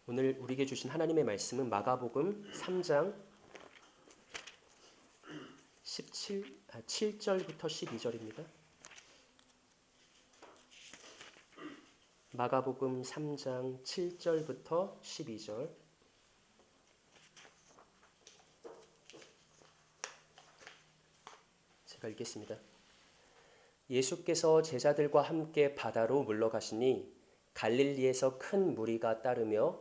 오늘 우리에게 주신 하나님의 말씀은 마가복음 3장 7절부터 12절입니다. 마가복음 3장 7절부터 12절. 제가 읽겠습니다. 예수께서 제자들과 함께 바다로 물러가시니 갈릴리에서 큰 무리가 따르며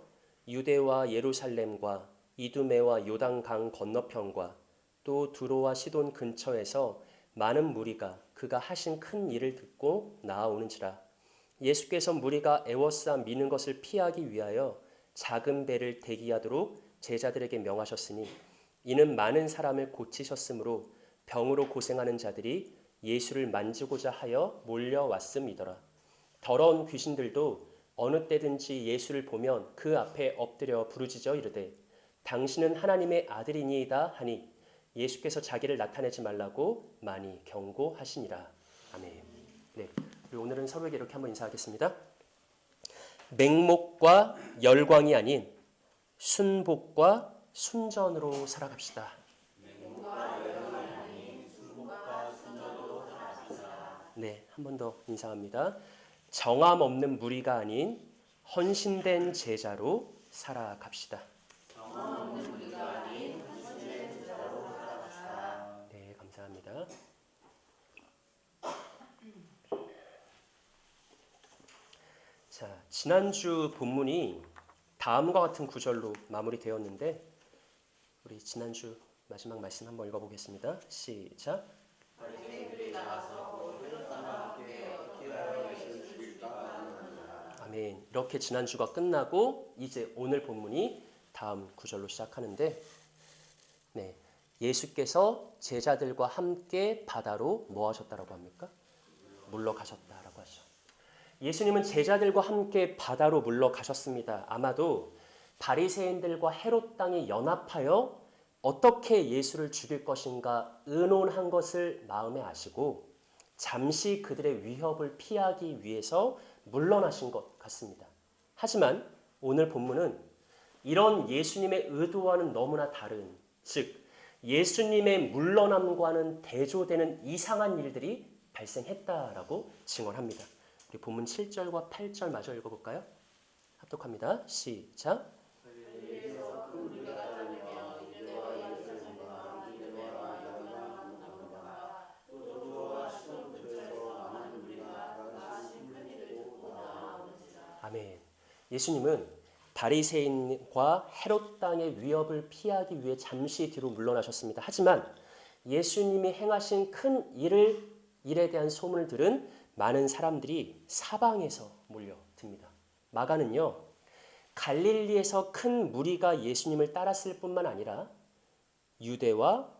유대와 예루살렘과 이두메와 요단강 건너편과 또 두로와 시돈 근처에서 많은 무리가 그가 하신 큰 일을 듣고 나아오는지라. 예수께서 무리가 애워싸 미는 것을 피하기 위하여 작은 배를 대기하도록 제자들에게 명하셨으니 이는 많은 사람을 고치셨으므로 병으로 고생하는 자들이 예수를 만지고자 하여 몰려왔음이더라. 더러운 귀신들도 어느 때든지 예수를 보면 그 앞에 엎드려 부르짖어 이르되 당신은 하나님의 아들이니이다 하니 예수께서 자기를 나타내지 말라고 많이 경고하시니라. 아멘. 네, 그리고 오늘은 서로에게 이렇게 한번 인사하겠습니다. 맹목과 열광이 아닌 순복과 순전으로 살아갑시다. 네, 한 번 더 인사합니다. 정함 없는 무리가 아닌 헌신된 제자로 살아갑시다. 네, 감사합니다. 자, 지난주 본문이 다음과 같은 구절로 마무리되었는데 우리 지난주 마지막 말씀 한번 읽어보겠습니다. 시작. 아멘. 이렇게 지난주가 끝나고 이제 오늘 본문이 다음 구절로 시작하는데 네, 예수께서 제자들과 함께 바다로 뭐 하셨다라고 합니까? 물러가셨다라고 하죠. 예수님은 제자들과 함께 바다로 물러가셨습니다. 아마도 바리새인들과 헤롯 당이 연합하여 어떻게 예수를 죽일 것인가 의논한 것을 마음에 아시고 잠시 그들의 위협을 피하기 위해서 물러나신 것 같습니다. 하지만 오늘 본문은 이런 예수님의 의도와는 너무나 다른, 즉 예수님의 물러남과는 대조되는 이상한 일들이 발생했다라고 증언합니다. 우리 본문 7절과 8절 마저 읽어볼까요? 합독합니다. 시작. 아멘. 예수님은 바리새인과 헤롯 당의 위협을 피하기 위해 잠시 뒤로 물러나셨습니다. 하지만 예수님이 행하신 큰 일에 대한 소문을 들은 많은 사람들이 사방에서 몰려듭니다. 마가는요, 갈릴리에서 큰 무리가 예수님을 따랐을 뿐만 아니라 유대와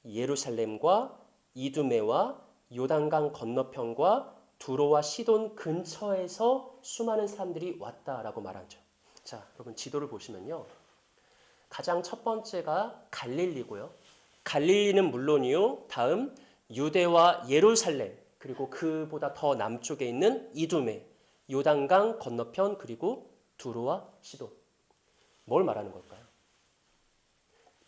예루살렘과 이두메와 요단강 건너편과 두로와 시돈 근처에서 수많은 사람들이 왔다라고 말하죠. 자, 여러분 지도를 보시면요. 가장 첫 번째가 갈릴리고요. 갈릴리는 물론이요. 다음 유대와 예루살렘, 그리고 그보다 더 남쪽에 있는 이두메, 요단강 건너편, 그리고 두로와 시돈. 뭘 말하는 걸까요?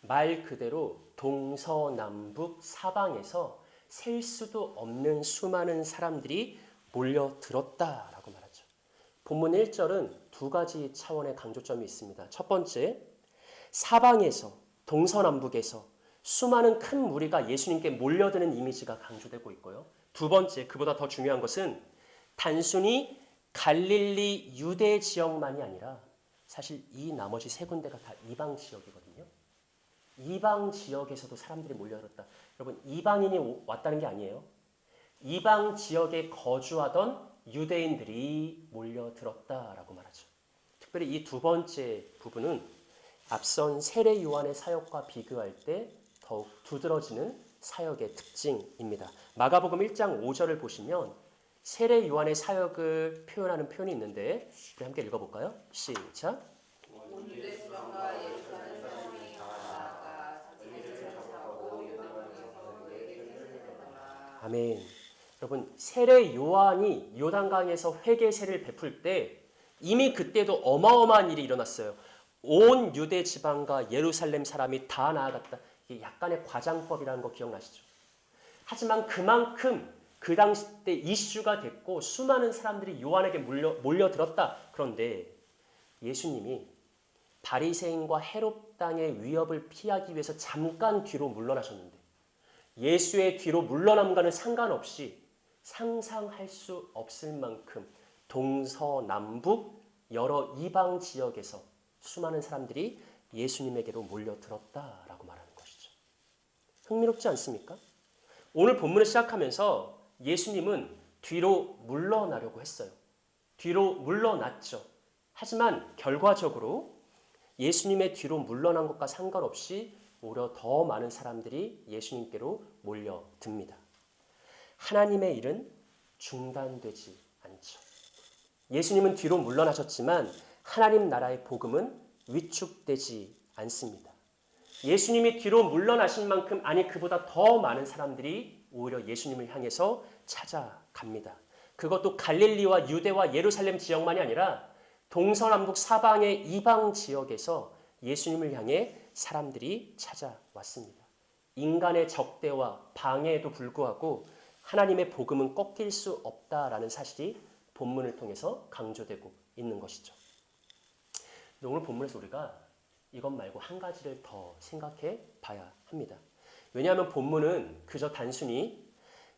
말 그대로 동서남북 사방에서 셀 수도 없는 수많은 사람들이 몰려들었다라고 말하죠. 본문 1절은 두 가지 차원의 강조점이 있습니다. 첫 번째, 사방에서 동서남북에서 수많은 큰 무리가 예수님께 몰려드는 이미지가 강조되고 있고요. 두 번째, 그보다 더 중요한 것은 단순히 갈릴리 유대 지역만이 아니라 사실 이 나머지 세 군데가 다 이방 지역이거든요. 이방 지역에서도 사람들이 몰려들었다. 여러분, 이방인이 왔다는 게 아니에요. 이방 지역에 거주하던 유대인들이 몰려들었다라고 말하죠. 특별히 이 두 번째 부분은 앞선 세례 요한의 사역과 비교할 때 더욱 두드러지는 사역의 특징입니다. 마가복음 1장 5절을 보시면 세례 요한의 사역을 표현하는 표현이 있는데 우리 함께 읽어볼까요? 시작. 아멘. 여러분, 세례 요한이 요단강에서 회개세를 베풀 때 이미 그때도 어마어마한 일이 일어났어요. 온 유대 지방과 예루살렘 사람이 다 나아갔다. 이게 약간의 과장법이라는 거 기억나시죠? 하지만 그만큼 그 당시 때 이슈가 됐고 수많은 사람들이 요한에게 몰려들었다. 그런데 예수님이 바리새인과 헤롯 당의 위협을 피하기 위해서 잠깐 뒤로 물러나셨는데 예수의 뒤로 물러남과는 상관없이 상상할 수 없을 만큼 동서남북 여러 이방 지역에서 수많은 사람들이 예수님에게로 몰려들었다라고 말하는 것이죠. 흥미롭지 않습니까? 오늘 본문을 시작하면서 예수님은 뒤로 물러나려고 했어요. 뒤로 물러났죠. 하지만 결과적으로 예수님의 뒤로 물러난 것과 상관없이 오히려 더 많은 사람들이 예수님께로 몰려듭니다. 하나님의 일은 중단되지 않죠. 예수님은 뒤로 물러나셨지만 하나님 나라의 복음은 위축되지 않습니다. 예수님이 뒤로 물러나신 만큼 아니 그보다 더 많은 사람들이 오히려 예수님을 향해서 찾아갑니다. 그것도 갈릴리와 유대와 예루살렘 지역만이 아니라 동서남북 사방의 이방 지역에서 예수님을 향해 사람들이 찾아왔습니다. 인간의 적대와 방해에도 불구하고 하나님의 복음은 꺾일 수 없다라는 사실이 본문을 통해서 강조되고 있는 것이죠. 오늘 본문에서 우리가 이것 말고 한 가지를 더 생각해 봐야 합니다. 왜냐하면 본문은 그저 단순히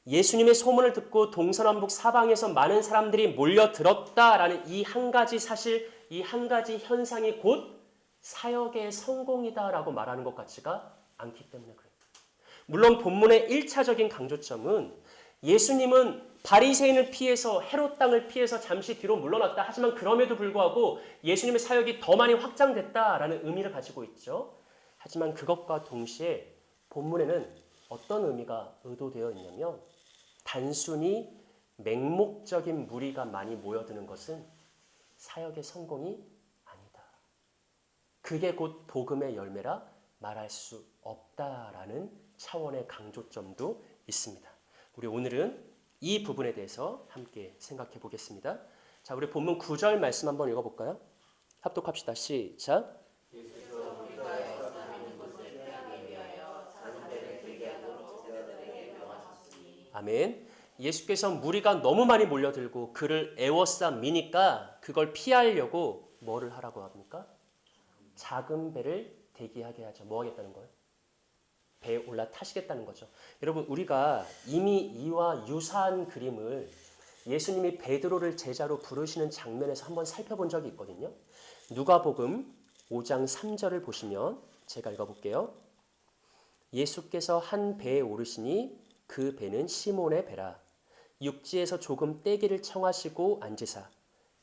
예수님의 소문을 듣고 동서남북 사방에서 많은 사람들이 몰려들었다라는 이 한 가지 사실, 이 한 가지 현상이 곧 사역의 성공이다라고 말하는 것 같지가 않기 때문에 그래요. 물론 본문의 1차적인 강조점은 예수님은 바리새인을 피해서 헤롯 땅을 피해서 잠시 뒤로 물러났다. 하지만 그럼에도 불구하고 예수님의 사역이 더 많이 확장됐다라는 의미를 가지고 있죠. 하지만 그것과 동시에 본문에는 어떤 의미가 의도되어 있냐면 단순히 맹목적인 무리가 많이 모여드는 것은 사역의 성공이 아니다. 그게 곧 복음의 열매라 말할 수 없다라는 차원의 강조점도 있습니다. 우리 오늘은 이 부분에 대해서 함께 생각해 보겠습니다. 자, 우리 본문 9절 말씀 한번 읽어볼까요? 합독합시다. 시작. 아멘. 예수께서 무리가 너무 많이 몰려들고 그를 애워싸미니까 그걸 피하려고 뭐를 하라고 합니까? 작은 배를 대기하게 하죠. 뭐 하겠다는 거예요? 배에 올라타시겠다는 거죠. 여러분 우리가 이미 이와 유사한 그림을 예수님이 베드로를 제자로 부르시는 장면에서 한번 살펴본 적이 있거든요. 누가복음 5장 3절을 보시면 제가 읽어볼게요. 예수께서 한 배에 오르시니 그 배는 시몬의 배라. 육지에서 조금 떼기를 청하시고 앉으사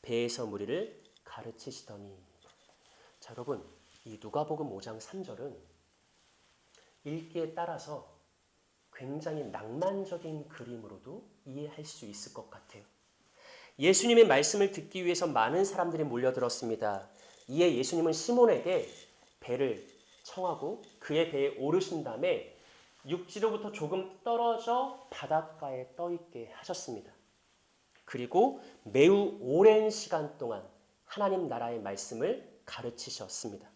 배에서 무리를 가르치시더니. 자, 여러분 이 누가복음 5장 3절은 읽기에 따라서 굉장히 낭만적인 그림으로도 이해할 수 있을 것 같아요. 예수님의 말씀을 듣기 위해서 많은 사람들이 몰려들었습니다. 이에 예수님은 시몬에게 배를 청하고 그의 배에 오르신 다음에 육지로부터 조금 떨어져 바닷가에 떠있게 하셨습니다. 그리고 매우 오랜 시간 동안 하나님 나라의 말씀을 가르치셨습니다.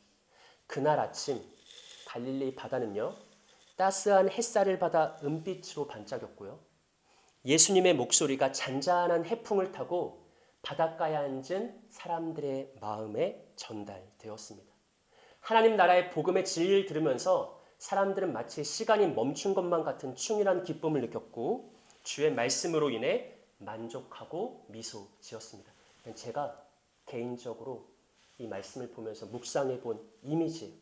그날 아침 갈릴리 바다는요, 따스한 햇살을 받아 은빛으로 반짝였고요. 예수님의 목소리가 잔잔한 해풍을 타고 바닷가에 앉은 사람들의 마음에 전달되었습니다. 하나님 나라의 복음의 진리를 들으면서 사람들은 마치 시간이 멈춘 것만 같은 충만한 기쁨을 느꼈고 주의 말씀으로 인해 만족하고 미소 지었습니다. 제가 개인적으로 이 말씀을 보면서 묵상해 본 이미지,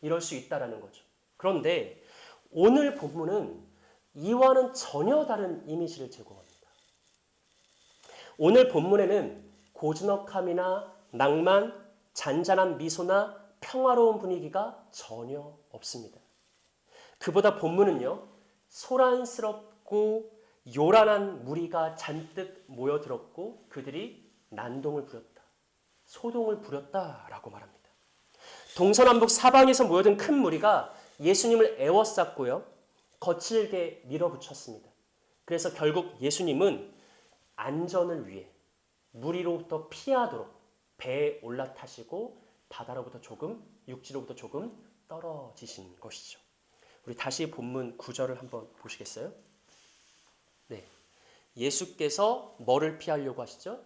이럴 수 있다라는 거죠. 그런데 오늘 본문은 이와는 전혀 다른 이미지를 제공합니다. 오늘 본문에는 고즈넉함이나 낭만, 잔잔한 미소나 평화로운 분위기가 전혀 없습니다. 그보다 본문은요, 소란스럽고 요란한 무리가 잔뜩 모여들었고 그들이 난동을 부렸다, 소동을 부렸다라고 말합니다. 동서남북 사방에서 모여든 큰 무리가 예수님을 애워쌌고요, 거칠게 밀어붙였습니다. 그래서 결국 예수님은 안전을 위해 무리로부터 피하도록 배에 올라타시고 바다로부터 조금, 육지로부터 조금 떨어지신 것이죠. 우리 다시 본문 9절을 한번 보시겠어요? 네. 예수께서 뭐를 피하려고 하시죠?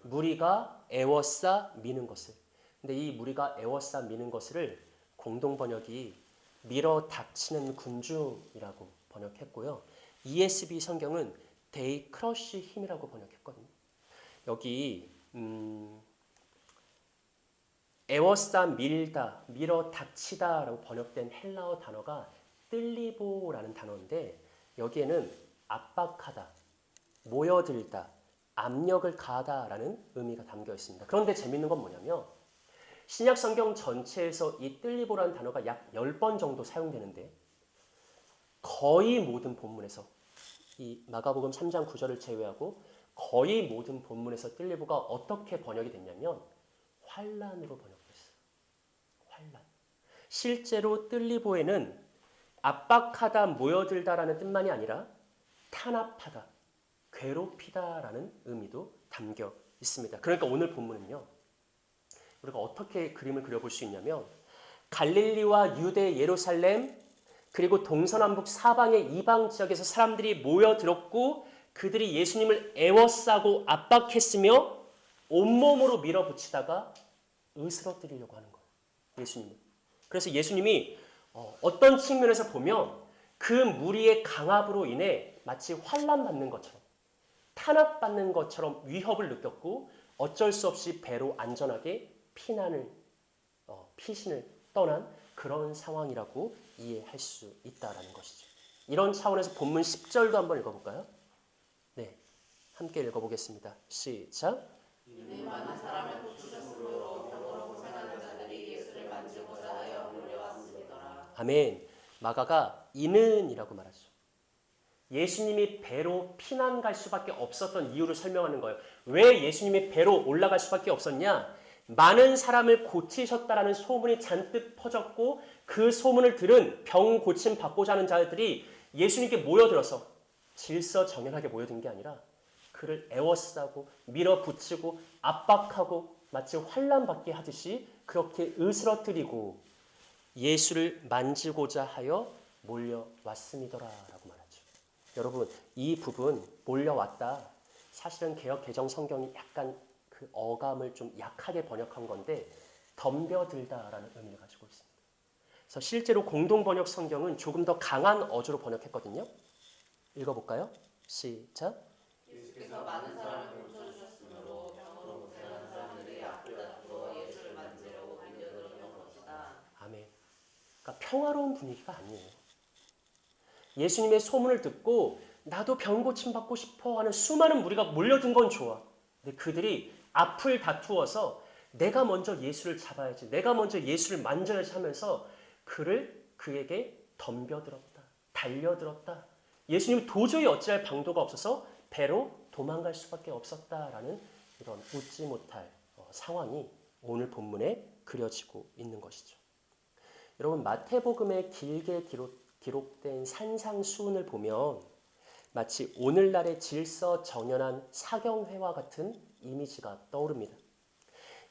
무리가 애워싸 미는 것을. 근데 이 무리가 애워싸 미는 것을 공동 번역이 밀어 닥치는 군중이라고 번역했고요. ESV 성경은 They crush him이라고 번역했거든요. 여기 애워싸 밀다, 밀어 닥치다라고 번역된 헬라어 단어가 뜰리보라는 단어인데 여기에는 압박하다, 모여들다, 압력을 가하다라는 의미가 담겨 있습니다. 그런데 재밌는 건 뭐냐면 신약 성경 전체에서 이 뜰리보라는 단어가 약 10번 정도 사용되는데 거의 모든 본문에서 이 마가복음 3장 9절을 제외하고 거의 모든 본문에서 뜰리보가 어떻게 번역이 됐냐면 환난으로 번역됐어요. 환난. 실제로 뜰리보에는 압박하다, 모여들다라는 뜻만이 아니라 탄압하다, 괴롭히다라는 의미도 담겨 있습니다. 그러니까 오늘 본문은요. 우리가 어떻게 그림을 그려볼 수 있냐면 갈릴리와 유대, 예루살렘 그리고 동서남북 사방의 이방 지역에서 사람들이 모여들었고 그들이 예수님을 애워싸고 압박했으며 온몸으로 밀어붙이다가 으스러뜨리려고 하는 거예요. 예수님을. 그래서 예수님이 어떤 측면에서 보면 그 무리의 강압으로 인해 마치 환난받는 것처럼 탄압받는 것처럼 위협을 느꼈고 어쩔 수 없이 배로 안전하게 피신을 떠난 그런 상황이라고 이해할 수 있다는 것이죠. 이런 차원에서 본문 10절도 한번 읽어볼까요? 네, 함께 읽어보겠습니다. 시작. 이는 많은 사람을 고치셨으므로 병으로 고생하는 자들이 예수를 만지고자 하여 몰려왔으리더라. 아멘. 마가가 이는이라고 말하죠. 예수님이 배로 피난 갈 수밖에 없었던 이유를 설명하는 거예요. 왜 예수님이 배로 올라갈 수밖에 없었냐? 많은 사람을 고치셨다라는 소문이 잔뜩 퍼졌고 그 소문을 들은 병 고침 받고자 하는 자들이 예수님께 모여들어서 질서정연하게 모여든 게 아니라 그를 애워싸고 밀어붙이고 압박하고 마치 환난받게 하듯이 그렇게 으스러뜨리고 예수를 만지고자 하여 몰려왔음이더라라고 말하죠. 여러분 이 부분 몰려왔다. 사실은 개역 개정 성경이 약간 그 어감을 좀 약하게 번역한 건데 덤벼들다라는 의미를 가지고 있습니다. 그래서 실제로 공동 번역 성경은 조금 더 강한 어조로 번역했거든요. 읽어볼까요? 시작. 예수께서 많은 사람을 고쳐주셨으므로 병으로 고생하는 사람들이 앞을 다투어 예수를 만지려고 밀려들었던 것이다. 아멘. 그러니까 평화로운 분위기가 아니에요. 예수님의 소문을 듣고 나도 병 고침 받고 싶어 하는 수많은 무리가 몰려든 건 좋아. 근데 그들이 앞을 다투어서 내가 먼저 예수를 잡아야지, 내가 먼저 예수를 만져야지 하면서 그에게 덤벼들었다, 달려들었다. 예수님이 도저히 어찌할 방도가 없어서 배로 도망갈 수밖에 없었다라는 이런 웃지 못할 상황이 오늘 본문에 그려지고 있는 것이죠. 여러분 마태복음에 길게 기록된 산상수훈을 보면 마치 오늘날의 질서정연한 사경회와 같은 이미지가 떠오릅니다.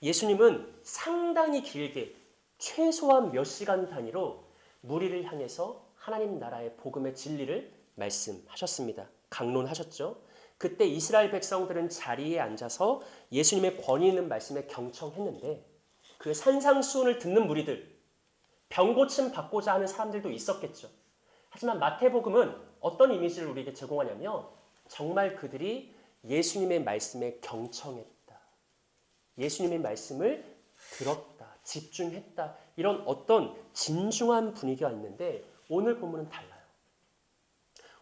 예수님은 상당히 길게 최소한 몇 시간 단위로 무리를 향해서 하나님 나라의 복음의 진리를 말씀하셨습니다. 강론하셨죠. 그때 이스라엘 백성들은 자리에 앉아서 예수님의 권위 있는 말씀에 경청했는데 그 산상수훈을 듣는 무리들, 병고침 받고자 하는 사람들도 있었겠죠. 하지만 마태복음은 어떤 이미지를 우리에게 제공하냐면 정말 그들이 예수님의 말씀에 경청했다. 예수님의 말씀을 들었다. 집중했다. 이런 어떤 진중한 분위기가 있는데 오늘 본문은 달라요.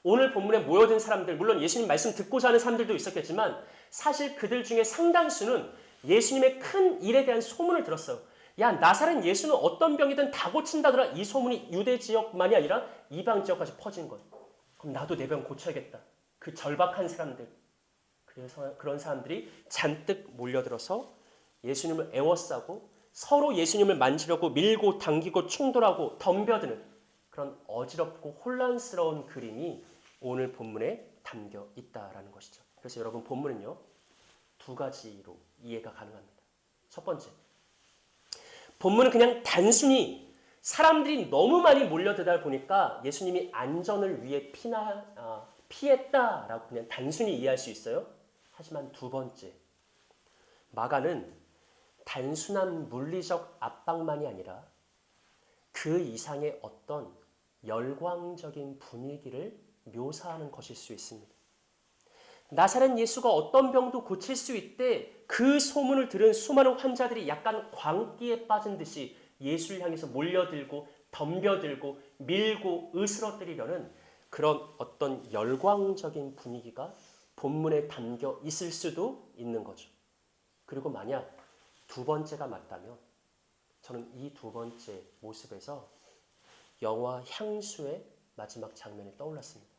오늘 본문에 모여든 사람들, 물론 예수님 말씀 듣고자 하는 사람들도 있었겠지만 사실 그들 중에 상당수는 예수님의 큰 일에 대한 소문을 들었어요. 야, 나사렛 예수는 어떤 병이든 다 고친다더라. 이 소문이 유대 지역만이 아니라 이방 지역까지 퍼진 거예요. 그럼 나도 내 병 고쳐야겠다. 그 절박한 사람들. 그래서 그런 사람들이 잔뜩 몰려들어서 예수님을 애워싸고 서로 예수님을 만지려고 밀고 당기고 충돌하고 덤벼드는 그런 어지럽고 혼란스러운 그림이 오늘 본문에 담겨 있다라는 것이죠. 그래서 여러분 본문은요. 두 가지로 이해가 가능합니다. 첫 번째, 본문은 그냥 단순히 사람들이 너무 많이 몰려들다 보니까 예수님이 안전을 위해 피했다라고 그냥 단순히 이해할 수 있어요. 하지만 두 번째, 마가는 단순한 물리적 압박만이 아니라 그 이상의 어떤 열광적인 분위기를 묘사하는 것일 수 있습니다. 나사렛 예수가 어떤 병도 고칠 수 있대 그 소문을 들은 수많은 환자들이 약간 광기에 빠진 듯이 예수를 향해서 몰려들고 덤벼들고 밀고 으스러뜨리려는 그런 어떤 열광적인 분위기가 본문에 담겨 있을 수도 있는 거죠. 그리고 만약 두 번째가 맞다면 저는 이 두 번째 모습에서 영화 향수의 마지막 장면이 떠올랐습니다.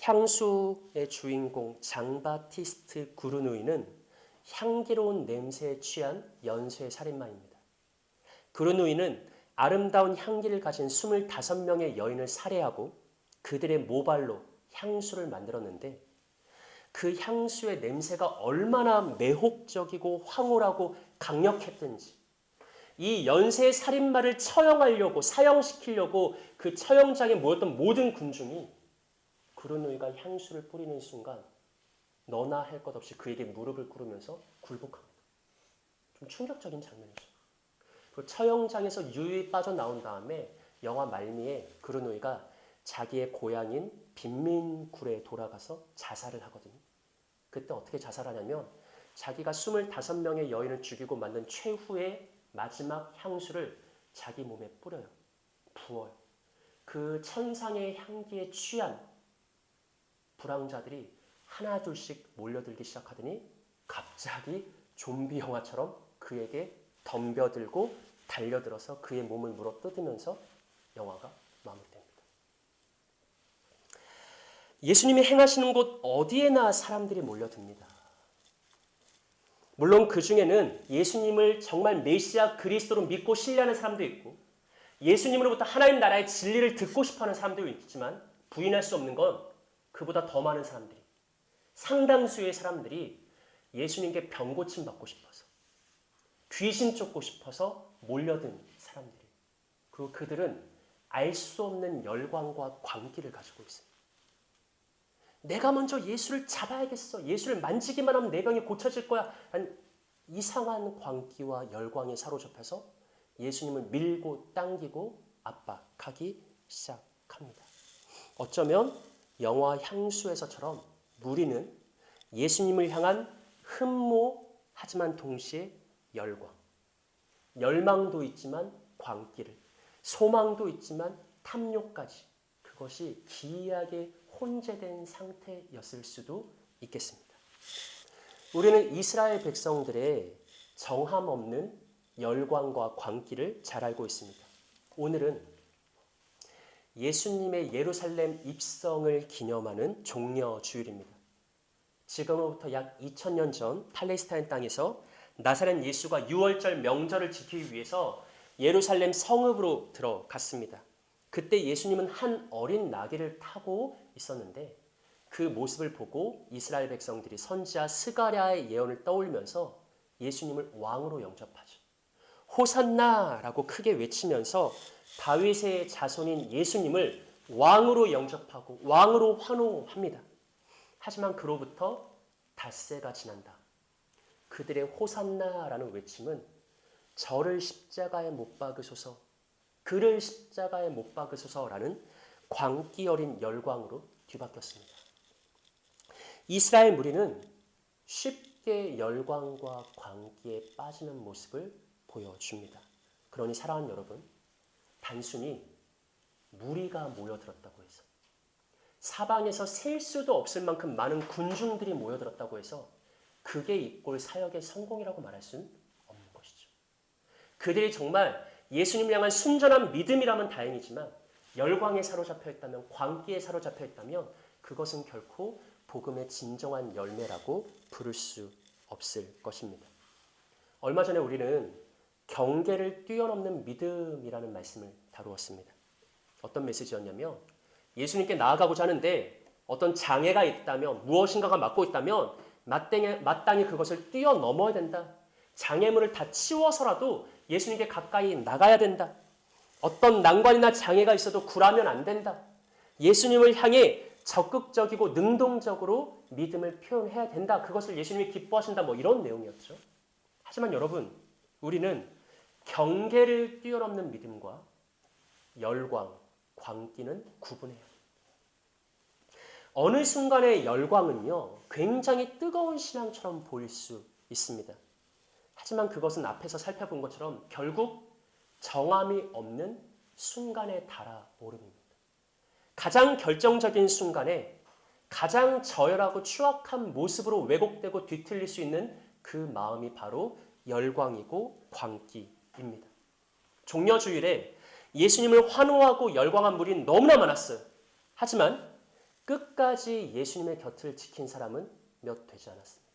향수의 주인공 장바티스트 구르누이는 향기로운 냄새에 취한 연쇄 살인마입니다. 구르누이는 아름다운 향기를 가진 25명의 여인을 살해하고 그들의 모발로 향수를 만들었는데 그 향수의 냄새가 얼마나 매혹적이고 황홀하고 강력했든지 이 연쇄 살인마를 처형하려고 사형시키려고 그 처형장에 모였던 모든 군중이 구르누이가 향수를 뿌리는 순간 너나 할 것 없이 그에게 무릎을 꿇으면서 굴복합니다. 좀 충격적인 장면이죠. 그 처형장에서 유유히 빠져나온 다음에 영화 말미에 구르누이가 자기의 고향인 빈민굴에 돌아가서 자살을 하거든요. 그때 어떻게 자살하냐면 자기가 25명의 여인을 죽이고 만든 최후의 마지막 향수를 자기 몸에 뿌려요. 부어요. 그 천상의 향기에 취한 불황자들이 하나 둘씩 몰려들기 시작하더니 갑자기 좀비 영화처럼 그에게 덤벼들고 달려들어서 그의 몸을 물어뜯으면서 영화가 마무리됩니다. 예수님이 행하시는 곳 어디에나 사람들이 몰려듭니다. 물론 그 중에는 예수님을 정말 메시아 그리스도로 믿고 신뢰하는 사람도 있고 예수님으로부터 하나님 나라의 진리를 듣고 싶어하는 사람도 있지만 부인할 수 없는 건 그보다 더 많은 사람들이 상당수의 사람들이 예수님께 병고침 받고 싶어서 귀신 쫓고 싶어서 몰려든 사람들이 그리고 그들은 알 수 없는 열광과 광기를 가지고 있습니다. 내가 먼저 예수를 잡아야겠어. 예수를 만지기만 하면 내 병이 고쳐질 거야. 라는 이상한 광기와 열광에 사로잡혀서 예수님을 밀고 당기고 압박하기 시작합니다. 어쩌면 영화 향수에서처럼 무리는 예수님을 향한 흠모 하지만 동시에 열광, 열망도 있지만 광기를, 소망도 있지만 탐욕까지 그것이 기이하게 혼재된 상태였을 수도 있겠습니다. 우리는 이스라엘 백성들의 정함 없는 열광과 광기를 잘 알고 있습니다. 오늘은 예수님의 예루살렘 입성을 기념하는 종려 주일입니다. 지금으로부터 약 2000년 전 팔레스타인 땅에서 나사렛 예수가 유월절 명절을 지키기 위해서 예루살렘 성읍으로 들어갔습니다. 그때 예수님은 한 어린 나귀를 타고 있었는데 그 모습을 보고 이스라엘 백성들이 선지자 스가랴의 예언을 떠올리면서 예수님을 왕으로 영접하죠. 호산나라고 크게 외치면서 다윗의 자손인 예수님을 왕으로 영접하고 왕으로 환호합니다. 하지만 그로부터 닷새가 지난다. 그들의 호산나라는 외침은 저를 십자가에 못 박으소서, 그를 십자가에 못 박으소서라는 광기 어린 열광으로 뒤바뀌었습니다. 이스라엘 무리는 쉽게 열광과 광기에 빠지는 모습을 보여줍니다. 그러니 사랑하는 여러분, 단순히 무리가 모여들었다고 해서 사방에서 셀 수도 없을 만큼 많은 군중들이 모여들었다고 해서 그게 이꼴 사역의 성공이라고 말할 수는 없는 것이죠. 그들이 정말 예수님을 향한 순전한 믿음이라면 다행이지만 열광에 사로잡혀 있다면, 광기에 사로잡혀 있다면 그것은 결코 복음의 진정한 열매라고 부를 수 없을 것입니다. 얼마 전에 우리는 경계를 뛰어넘는 믿음이라는 말씀을 다루었습니다. 어떤 메시지였냐면 예수님께 나아가고자 하는데 어떤 장애가 있다면, 무엇인가가 막고 있다면 마땅히 그것을 뛰어넘어야 된다. 장애물을 다 치워서라도 예수님께 가까이 나가야 된다. 어떤 난관이나 장애가 있어도 굴하면 안 된다. 예수님을 향해 적극적이고 능동적으로 믿음을 표현해야 된다. 그것을 예수님이 기뻐하신다. 뭐 이런 내용이었죠. 하지만 여러분, 우리는 경계를 뛰어넘는 믿음과 열광, 광기는 구분해야 합니다. 어느 순간의 열광은요, 굉장히 뜨거운 신앙처럼 보일 수 있습니다. 하지만 그것은 앞에서 살펴본 것처럼 결국 정함이 없는 순간에 달아오릅니다. 가장 결정적인 순간에 가장 저열하고 추악한 모습으로 왜곡되고 뒤틀릴 수 있는 그 마음이 바로 열광이고 광기입니다. 종려주일에 예수님을 환호하고 열광한 무리는 너무나 많았어요. 하지만 끝까지 예수님의 곁을 지킨 사람은 몇 되지 않았습니다.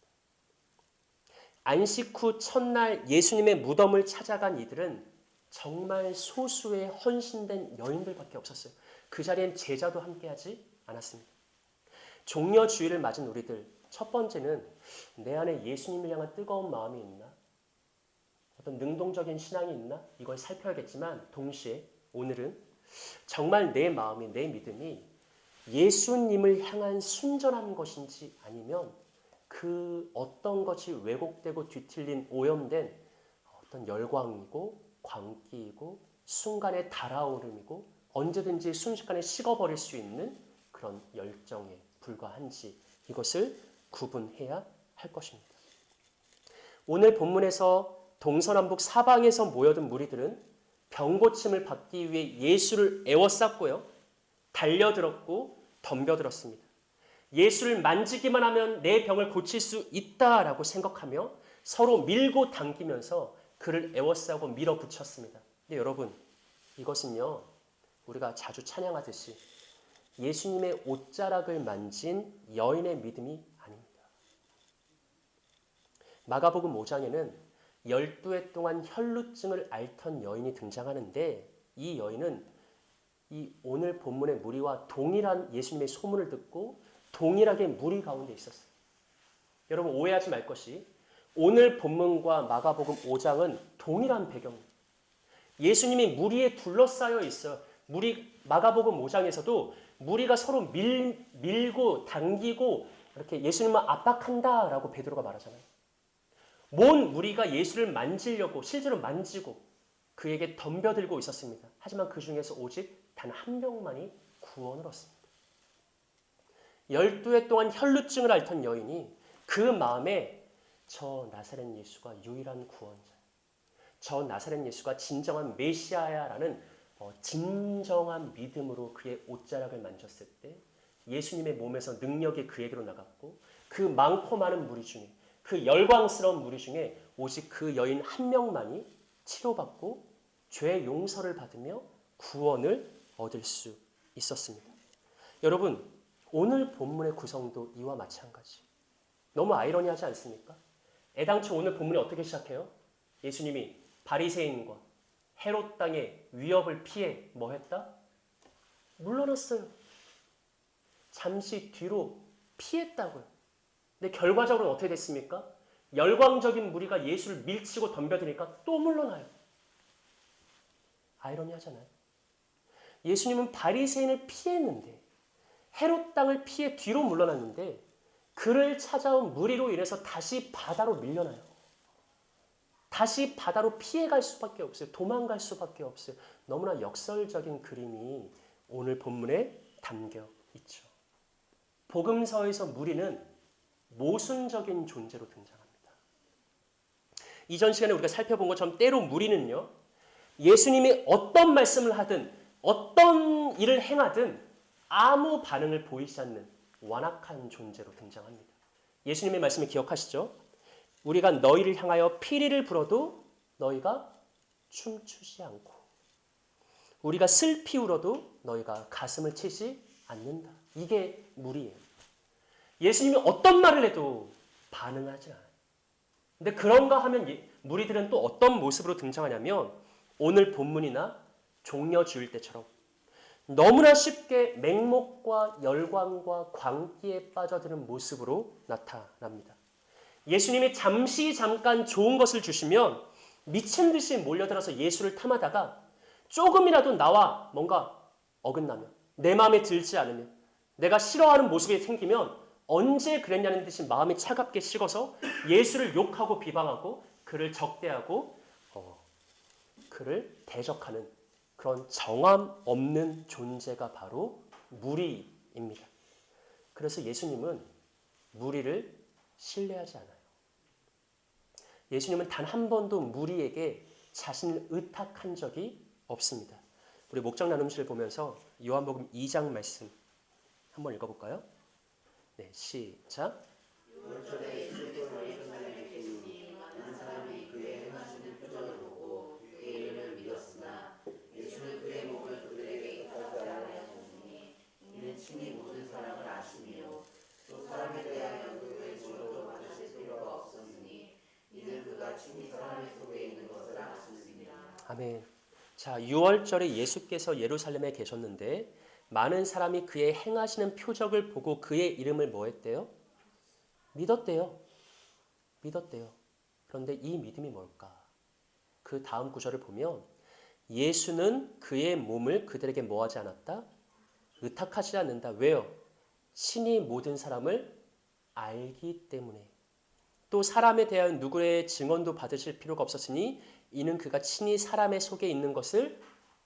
안식 후 첫날 예수님의 무덤을 찾아간 이들은 정말 소수의 헌신된 여인들밖에 없었어요. 그 자리엔 제자도 함께하지 않았습니다. 종려주일을 맞은 우리들, 첫 번째는 내 안에 예수님을 향한 뜨거운 마음이 있나? 어떤 능동적인 신앙이 있나? 이걸 살펴야겠지만 동시에 오늘은 정말 내 마음이, 내 믿음이 예수님을 향한 순전한 것인지 아니면 그 어떤 것이 왜곡되고 뒤틀린 오염된 어떤 열광이고 광기이고 순간의 달아오름이고 언제든지 순식간에 식어버릴 수 있는 그런 열정에 불과한지 이것을 구분해야 할 것입니다. 오늘 본문에서 동서남북 사방에서 모여든 무리들은 병고침을 받기 위해 예수를 애워쌌고요. 달려들었고 덤벼들었습니다. 예수를 만지기만 하면 내 병을 고칠 수 있다라고 생각하며 서로 밀고 당기면서 그를 애워싸고 밀어붙였습니다. 근데 여러분, 이것은요, 우리가 자주 찬양하듯이 예수님의 옷자락을 만진 여인의 믿음이 아닙니다. 마가복음 5장에는 12해 동안 혈루증을 앓던 여인이 등장하는데 이 여인은 이 오늘 본문의 무리와 동일한 예수님의 소문을 듣고 동일하게 무리 가운데 있었어요. 여러분 오해하지 말 것이 오늘 본문과 마가복음 5장은 동일한 배경입니다. 예수님이 무리에 둘러싸여 있어요. 마가복음 5장에서도 무리가 서로 밀고 당기고 이렇게 예수님을 압박한다라고 베드로가 말하잖아요. 모든 무리가 예수를 만지려고 실제로 만지고 그에게 덤벼들고 있었습니다. 하지만 그 중에서 오직 단 한 명만이 구원을 얻습니다. 12해 동안 혈루증을 앓던 여인이 그 마음에 저 나사렛 예수가 유일한 구원자, 저 나사렛 예수가 진정한 메시아야라는 진정한 믿음으로 그의 옷자락을 만졌을 때 예수님의 몸에서 능력이 그에게로 나갔고 그 많고 많은 무리 중에 그 열광스러운 무리 중에 오직 그 여인 한 명만이 치료받고 죄 용서를 받으며 구원을 얻을 수 있었습니다. 여러분, 오늘 본문의 구성도 이와 마찬가지. 너무 아이러니하지 않습니까? 애당초 오늘 본문이 어떻게 시작해요? 예수님이 바리새인과 헤롯 땅의 위협을 피해 뭐 했다? 물러났어요. 잠시 뒤로 피했다고요. 근데 결과적으로 어떻게 됐습니까? 열광적인 무리가 예수를 밀치고 덤벼드니까 또 물러나요. 아이러니하잖아요. 예수님은 바리새인을 피했는데 헤롯 땅을 피해 뒤로 물러났는데 그를 찾아온 무리로 인해서 다시 바다로 밀려나요. 다시 바다로 피해갈 수밖에 없어요. 도망갈 수밖에 없어요. 너무나 역설적인 그림이 오늘 본문에 담겨 있죠. 복음서에서 무리는 모순적인 존재로 등장합니다. 이전 시간에 우리가 살펴본 것처럼 때로 무리는요, 예수님이 어떤 말씀을 하든 어떤 일을 행하든 아무 반응을 보이지 않는 완악한 존재로 등장합니다. 예수님의 말씀을 기억하시죠? 우리가 너희를 향하여 피리를 불어도 너희가 춤추지 않고 우리가 슬피 울어도 너희가 가슴을 치지 않는다. 이게 무리예요. 예수님이 어떤 말을 해도 반응하지 않아요. 근데 그런가 하면 무리들은 또 어떤 모습으로 등장하냐면 오늘 본문이나 종려주일 때처럼 너무나 쉽게 맹목과 열광과 광기에 빠져드는 모습으로 나타납니다. 예수님이 잠깐 좋은 것을 주시면 미친 듯이 몰려들어서 예수를 탐하다가 조금이라도 나와 뭔가 어긋나면, 내 마음에 들지 않으면, 내가 싫어하는 모습이 생기면 언제 그랬냐는 듯이 마음이 차갑게 식어서 예수를 욕하고 비방하고 그를 적대하고 그를 대적하는 그런 정함 없는 존재가 바로 무리입니다. 그래서 예수님은 무리를 신뢰하지 않아요. 예수님은 단 한 번도 무리에게 자신을 의탁한 적이 없습니다. 우리 목장 나눔실을 보면서 요한복음 2장 말씀 한번 읽어볼까요? 네, 시작. 아멘. 자, 6월절에 예수께서 예루살렘에 계셨는데 많은 사람이 그의 행하시는 표적을 보고 그의 이름을 뭐 했대요? 믿었대요. 믿었대요. 그런데 이 믿음이 뭘까? 그 다음 구절을 보면 예수는 그의 몸을 그들에게 뭐 하지 않았다? 의탁하지 않는다. 왜요? 친히 모든 사람을 알기 때문에. 또 사람에 대한 누구의 증언도 받으실 필요가 없었으니 이는 그가 친히 사람의 속에 있는 것을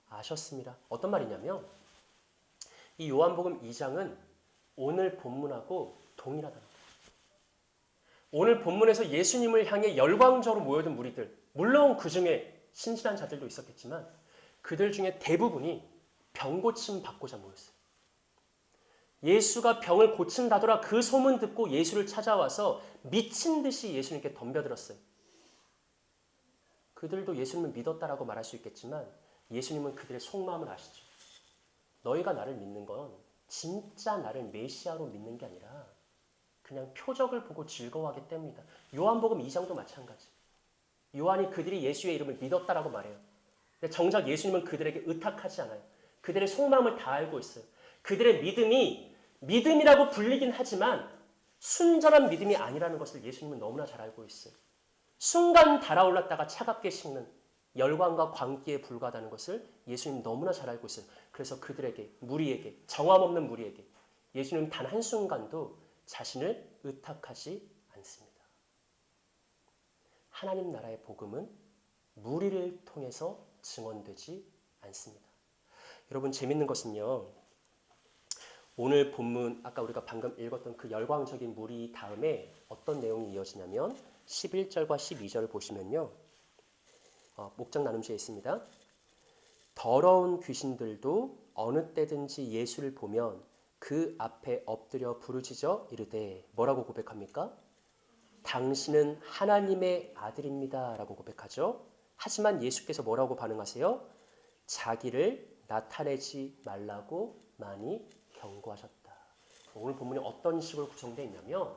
아셨습니다. 어떤 말이냐면 이 요한복음 2장은 오늘 본문하고 동일하다. 오늘 본문에서 예수님을 향해 열광적으로 모여든 무리들, 물론 그 중에 신실한 자들도 있었겠지만 그들 중에 대부분이 병 고침 받고자 모였어요. 예수가 병을 고친다더라 그 소문 듣고 예수를 찾아와서 미친 듯이 예수님께 덤벼들었어요. 그들도 예수님을 믿었다라고 말할 수 있겠지만 예수님은 그들의 속마음을 아시죠. 너희가 나를 믿는 건 진짜 나를 메시아로 믿는 게 아니라 그냥 표적을 보고 즐거워하기 때문이다. 요한복음 2장도 마찬가지. 요한이 그들이 예수의 이름을 믿었다라고 말해요. 근데 정작 예수님은 그들에게 의탁하지 않아요. 그들의 속마음을 다 알고 있어요. 그들의 믿음이 믿음이라고 불리긴 하지만 순전한 믿음이 아니라는 것을 예수님은 너무나 잘 알고 있어요. 순간 달아올랐다가 차갑게 식는 열광과 광기에 불과하다는 것을 예수님 너무나 잘 알고 있어요. 그래서 그들에게, 무리에게, 정함 없는 무리에게 예수님은 단 한순간도 자신을 의탁하지 않습니다. 하나님 나라의 복음은 무리를 통해서 증언되지 않습니다. 여러분 재밌는 것은요. 오늘 본문 아까 우리가 방금 읽었던 그 열광적인 무리 다음에 어떤 내용이 이어지냐면 11절과 12절을 보시면요. 목장 나눔시에 있습니다. 더러운 귀신들도 어느 때든지 예수를 보면 그 앞에 엎드려 부르짖어 이르되 뭐라고 고백합니까? 당신은 하나님의 아들입니다 라고 고백하죠. 하지만 예수께서 뭐라고 반응하세요? 자기를 나타내지 말라고 많이 경고하셨다. 오늘 본문이 어떤 식으로 구성되어 있냐면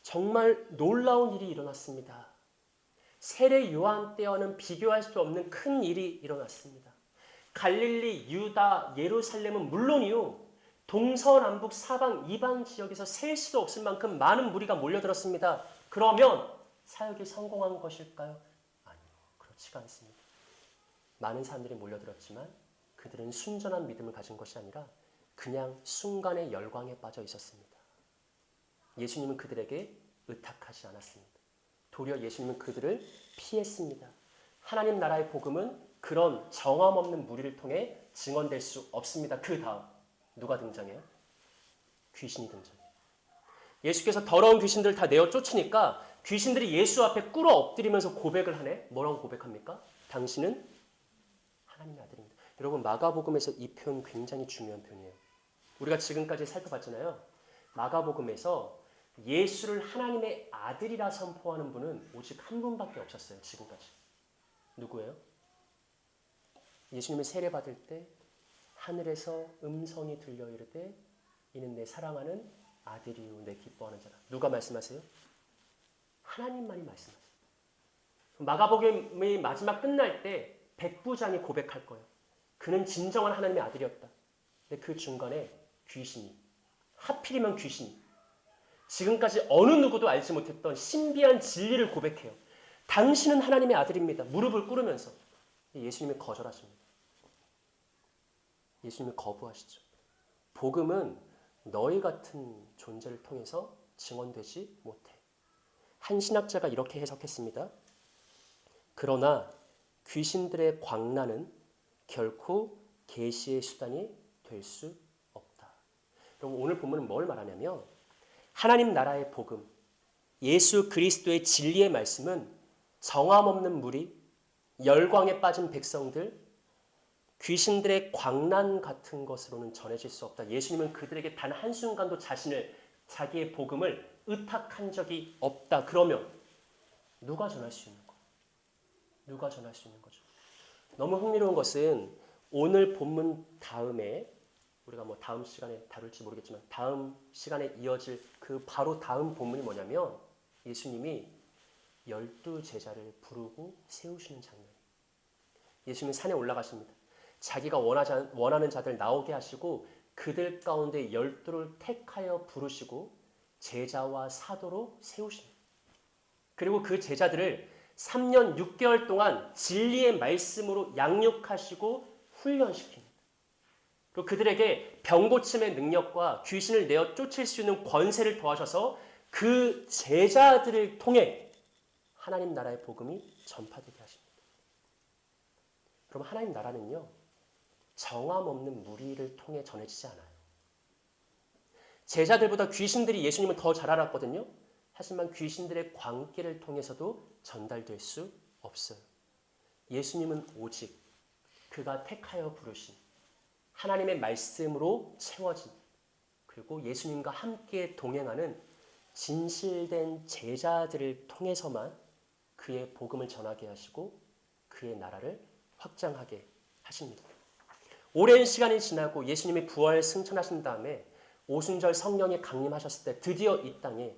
정말 놀라운 일이 일어났습니다. 세례 요한 때와는 비교할 수 없는 큰 일이 일어났습니다. 갈릴리, 유다, 예루살렘은 물론이요. 동서남북 사방 이방 지역에서 셀 수도 없을 만큼 많은 무리가 몰려들었습니다. 그러면 사역이 성공한 것일까요? 아니요. 그렇지가 않습니다. 많은 사람들이 몰려들었지만 그들은 순전한 믿음을 가진 것이 아니라 그냥 순간의 열광에 빠져 있었습니다. 예수님은 그들에게 의탁하지 않았습니다. 도리어 예수님은 그들을 피했습니다. 하나님 나라의 복음은 그런 정함 없는 무리를 통해 증언될 수 없습니다. 그 다음 누가 등장해요? 귀신이 등장해요. 예수께서 더러운 귀신들을 다 내어 쫓으니까 귀신들이 예수 앞에 꿇어 엎드리면서 고백을 하네. 뭐라고 고백합니까? 당신은 하나님의 아들입니다. 여러분 마가복음에서 이 표현 굉장히 중요한 표현이에요. 우리가 지금까지 살펴봤잖아요. 마가복음에서 예수를 하나님의 아들이라 선포하는 분은 오직 한 분밖에 없었어요. 지금까지. 누구예요? 예수님이 세례받을 때 하늘에서 음성이 들려 이르되 이는 내 사랑하는 아들이요 내 기뻐하는 자라. 누가 말씀하세요? 하나님만이 말씀하세요. 마가복음의 마지막 끝날 때 백부장이 고백할 거예요. 그는 진정한 하나님의 아들이었다. 근데 그 중간에 귀신이, 하필이면 귀신이, 지금까지 어느 누구도 알지 못했던 신비한 진리를 고백해요. 당신은 하나님의 아들입니다. 무릎을 꿇으면서. 예수님이 거절하십니다. 예수님이 거부하시죠. 복음은 너희 같은 존재를 통해서 증언되지 못해. 한 신학자가 이렇게 해석했습니다. 그러나 귀신들의 광란은 결코 계시의 수단이 될 수 없다. 여러분, 오늘 본문은 뭘 말하냐면 하나님 나라의 복음, 예수 그리스도의 진리의 말씀은 정함 없는 무리, 열광에 빠진 백성들, 귀신들의 광란 같은 것으로는 전해질 수 없다. 예수님은 그들에게 단 한순간도 자기의 복음을 의탁한 적이 없다. 그러면 누가 전할 수 있는 거예요? 누가 전할 수 있는 거죠? 너무 흥미로운 것은 오늘 본문 다음에 우리가 다음 시간에 다룰지 모르겠지만 다음 시간에 이어질 그 바로 다음 본문이 뭐냐면 예수님이 12제자를 부르고 세우시는 장면이에요. 예수님은 산에 올라가십니다. 자기가 원하는 자들 나오게 하시고 그들 가운데 12를 택하여 부르시고 제자와 사도로 세우십니다. 그리고 그 제자들을 3년 6개월 동안 진리의 말씀으로 양육하시고 훈련시킵니다. 그리고 그들에게 병고침의 능력과 귀신을 내어 쫓을 수 있는 권세를 더하셔서 그 제자들을 통해 하나님 나라의 복음이 전파되게 하십니다. 그럼 하나님 나라는요, 정함 없는 무리를 통해 전해지지 않아요. 제자들보다 귀신들이 예수님을 더 잘 알았거든요. 하지만 귀신들의 광기를 통해서도 전달될 수 없어요. 예수님은 오직 그가 택하여 부르신 하나님의 말씀으로 채워진, 그리고 예수님과 함께 동행하는 진실된 제자들을 통해서만 그의 복음을 전하게 하시고 그의 나라를 확장하게 하십니다. 오랜 시간이 지나고 예수님이 부활 승천하신 다음에 오순절 성령이 강림하셨을 때 드디어 이 땅에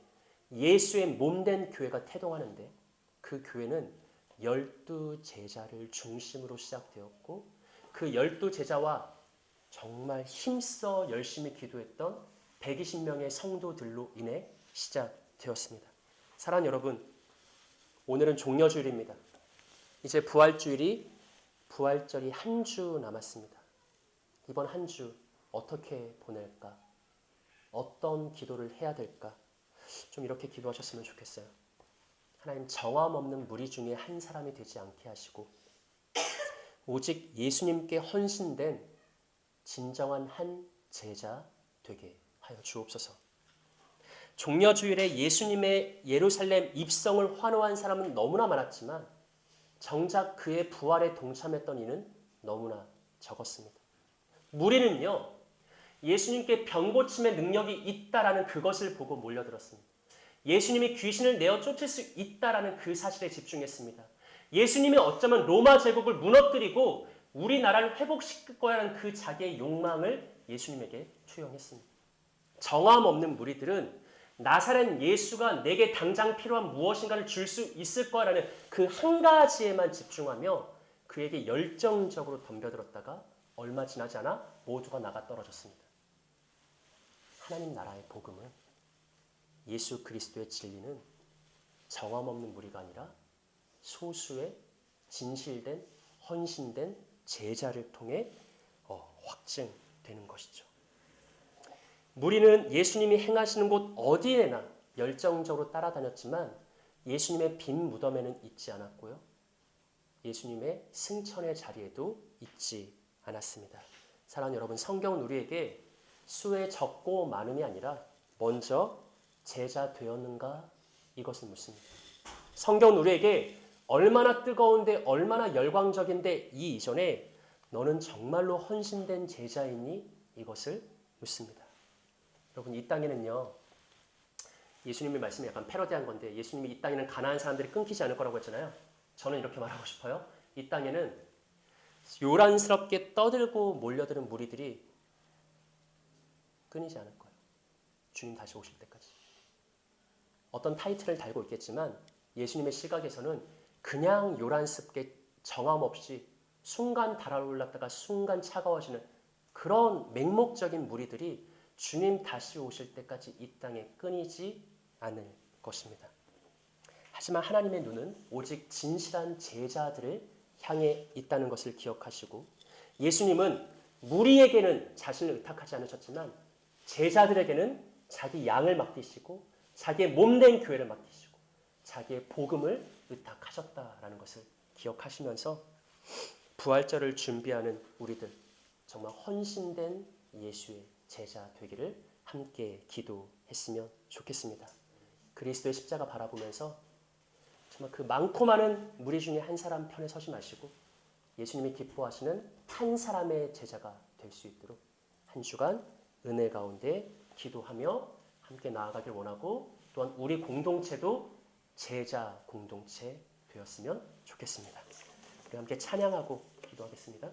예수의 몸된 교회가 태동하는데 그 교회는 12제자를 중심으로 시작되었고 그 12제자와 정말 힘써 열심히 기도했던 120명의 성도들로 인해 시작되었습니다. 사랑하는 여러분, 오늘은 종려주일입니다. 이제 부활절이 한 주 남았습니다. 이번 한 주 어떻게 보낼까? 어떤 기도를 해야 될까? 좀 이렇게 기도하셨으면 좋겠어요. 하나님, 정함 없는 무리 중에 한 사람이 되지 않게 하시고 오직 예수님께 헌신된 진정한 한 제자 되게 하여 주옵소서. 종려주일에 예수님의 예루살렘 입성을 환호한 사람은 너무나 많았지만 정작 그의 부활에 동참했던 이는 너무나 적었습니다. 무리는요, 예수님께 병고침의 능력이 있다라는 그것을 보고 몰려들었습니다. 예수님이 귀신을 내어 쫓을 수 있다라는 그 사실에 집중했습니다. 예수님이 어쩌면 로마 제국을 무너뜨리고 우리나라를 회복시킬 거라는 그 자기의 욕망을 예수님에게 투영했습니다. 정함 없는 무리들은 나사렛 예수가 내게 당장 필요한 무엇인가를 줄 수 있을 거라는 그 한 가지에만 집중하며 그에게 열정적으로 덤벼들었다가 얼마 지나지 않아 모두가 나가 떨어졌습니다. 하나님 나라의 복음은, 예수 그리스도의 진리는 정함 없는 무리가 아니라 소수의 진실된 헌신된 제자를 통해 확증되는 것이죠. 무리는 예수님이 행하시는 곳 어디에나 열정적으로 따라다녔지만 예수님의 빈 무덤에는 있지 않았고요. 예수님의 승천의 자리에도 있지 않았습니다. 사랑하는 여러분, 성경은 우리에게 수의 적고 많음이 아니라 먼저 제자 되었는가 이것을 묻습니다. 성경은 우리에게 얼마나 뜨거운데 얼마나 열광적인데 이 이전에 너는 정말로 헌신된 제자이니 이것을 묻습니다. 여러분, 이 땅에는요, 예수님의 말씀이 약간 패러디한 건데 예수님이 이 땅에는 가난한 사람들이 끊기지 않을 거라고 했잖아요. 저는 이렇게 말하고 싶어요. 이 땅에는 요란스럽게 떠들고 몰려드는 무리들이 끊이지 않을 거예요. 주님 다시 오실 때까지. 어떤 타이틀을 달고 있겠지만 예수님의 시각에서는 그냥 요란스럽게 정함 없이 순간 달아올랐다가 순간 차가워지는 그런 맹목적인 무리들이 주님 다시 오실 때까지 이 땅에 끊이지 않을 것입니다. 하지만 하나님의 눈은 오직 진실한 제자들을 향해 있다는 것을 기억하시고 예수님은 무리에게는 자신을 의탁하지 않으셨지만 제자들에게는 자기 양을 맡기시고 자기의 몸된 교회를 맡기시고 자기의 복음을 의탁하셨다라는 것을 기억하시면서 부활절을 준비하는 우리들 정말 헌신된 예수의 제자 되기를 함께 기도했으면 좋겠습니다. 그리스도의 십자가 바라보면서 정말 그 많고 많은 무리 중에 한 사람 편에 서지 마시고 예수님이 기뻐하시는 한 사람의 제자가 될 수 있도록 한 주간 은혜 가운데 기도하며 함께 나아가길 원하고 또한 우리 공동체도 제자 공동체 되었으면 좋겠습니다. 우리 함께 찬양하고 기도하겠습니다.